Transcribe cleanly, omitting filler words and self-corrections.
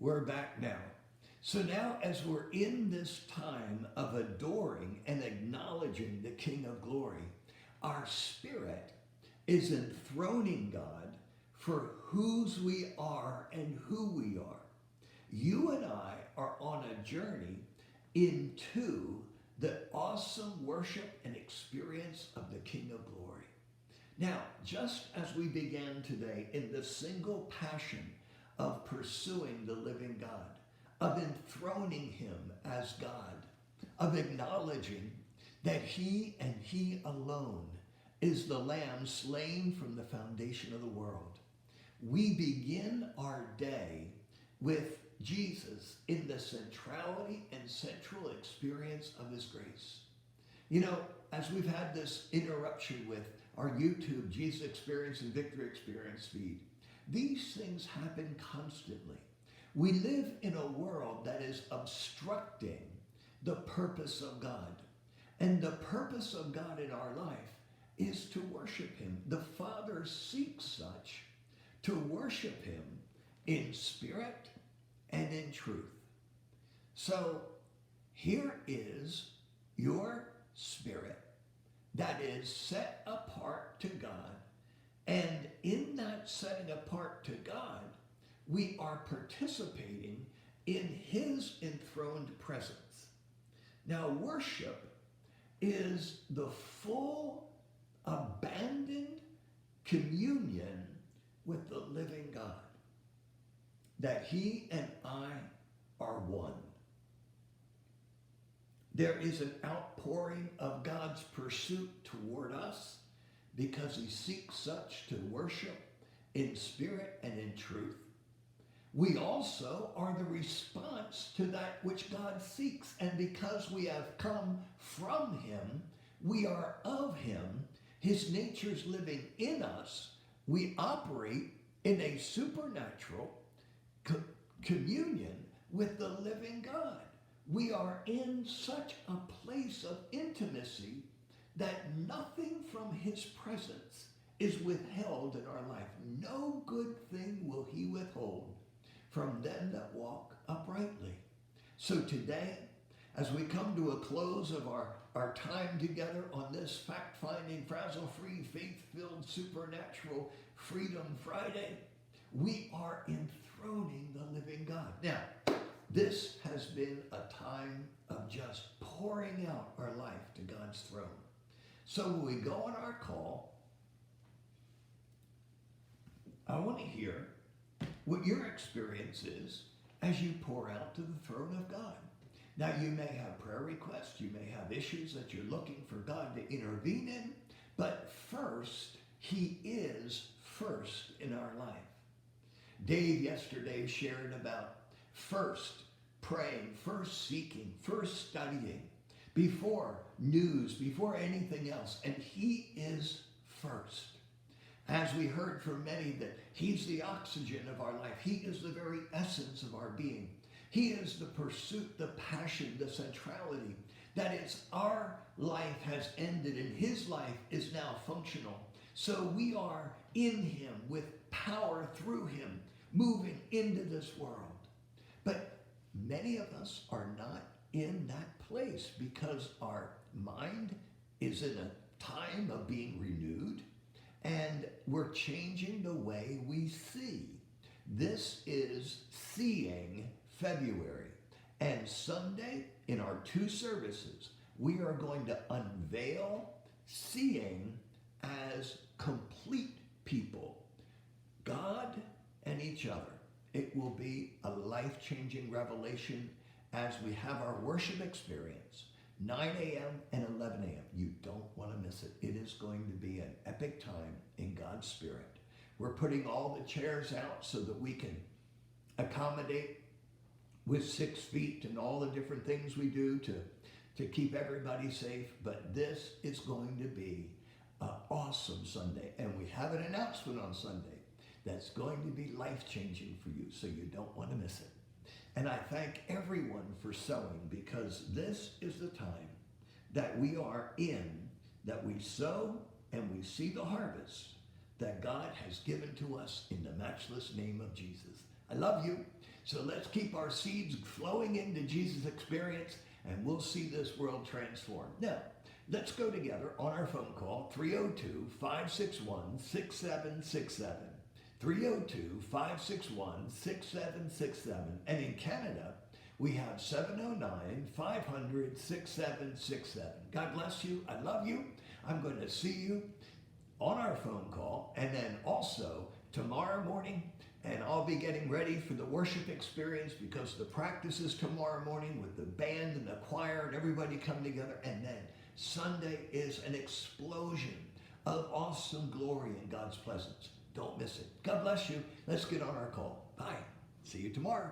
We're back now. So now, as we're in this time of adoring and acknowledging the King of Glory, our spirit is enthroning God for whose we are and who we are. You and I are on a journey into the awesome worship and experience of the King of Glory. Now, just as we began today in the single passion of pursuing the living God, of enthroning him as God, of acknowledging that he and he alone is the Lamb slain from the foundation of the world, we begin our day with Jesus in the centrality and central experience of his grace. You know, as we've had this interruption with our YouTube Jesus Experience and Victory Experience feed, these things happen constantly. We live in a world that is obstructing the purpose of God. And the purpose of God in our life is to worship him. The Father seeks such to worship him in spirit and in truth. So here is your spirit that is set apart to God. And in that setting apart to God, we are participating in his enthroned presence. Now, worship is the full, abandoned communion with the living God, that he and I are one. There is an outpouring of God's pursuit toward us because he seeks such to worship in spirit and in truth. We also are the response to that which God seeks. And because we have come from him, we are of him, his nature's living in us, we operate in a supernatural communion with the living God. We are in such a place of intimacy that nothing from his presence is withheld in our life. No good thing will he withhold from them that walk uprightly. So today, as we come to a close of our time together on this fact-finding, frazzle-free, faith-filled, supernatural Freedom Friday, we are enthroning the living God. Now, this has been a time of just pouring out our life to God's throne. So when we go on our call, I want to hear what your experience is as you pour out to the throne of God. Now, you may have prayer requests, you may have issues that you're looking for God to intervene in, but first, he is first in our life. Dave yesterday shared about first praying, first seeking, first studying, before news, before anything else, and he is first. As we heard from many, that he's the oxygen of our life. He is the very essence of our being. He is the pursuit, the passion, the centrality. That is, our life has ended and his life is now functional. So we are in him with power through him, moving into this world. But many of us are not in that place because our mind is in a time of being renewed. And we're changing the way we see. This is Seeing February. And Sunday, in our two services, we are going to unveil seeing as complete people, God and each other. It will be a life-changing revelation as we have our worship experience. 9 a.m. and 11 a.m. You don't want to miss it. It is going to be an epic time in God's Spirit. We're putting all the chairs out so that we can accommodate with 6 feet and all the different things we do to keep everybody safe. But this is going to be an awesome Sunday. And we have an announcement on Sunday that's going to be life-changing for you, so you don't want to miss it. And I thank everyone for sowing, because this is the time that we are in, that we sow and we see the harvest that God has given to us in the matchless name of Jesus. I love you. So let's keep our seeds flowing into Jesus' experience, and we'll see this world transformed. Now, let's go together on our phone call, 302-561-6767. 302-561-6767. And in Canada, we have 709-500-6767. God bless you. I love you. I'm going to see you on our phone call, and then also tomorrow morning, and I'll be getting ready for the worship experience because the practice is tomorrow morning with the band and the choir and everybody come together. And then Sunday is an explosion of awesome glory in God's presence. Don't miss it. God bless you. Let's get on our call. Bye. See you tomorrow.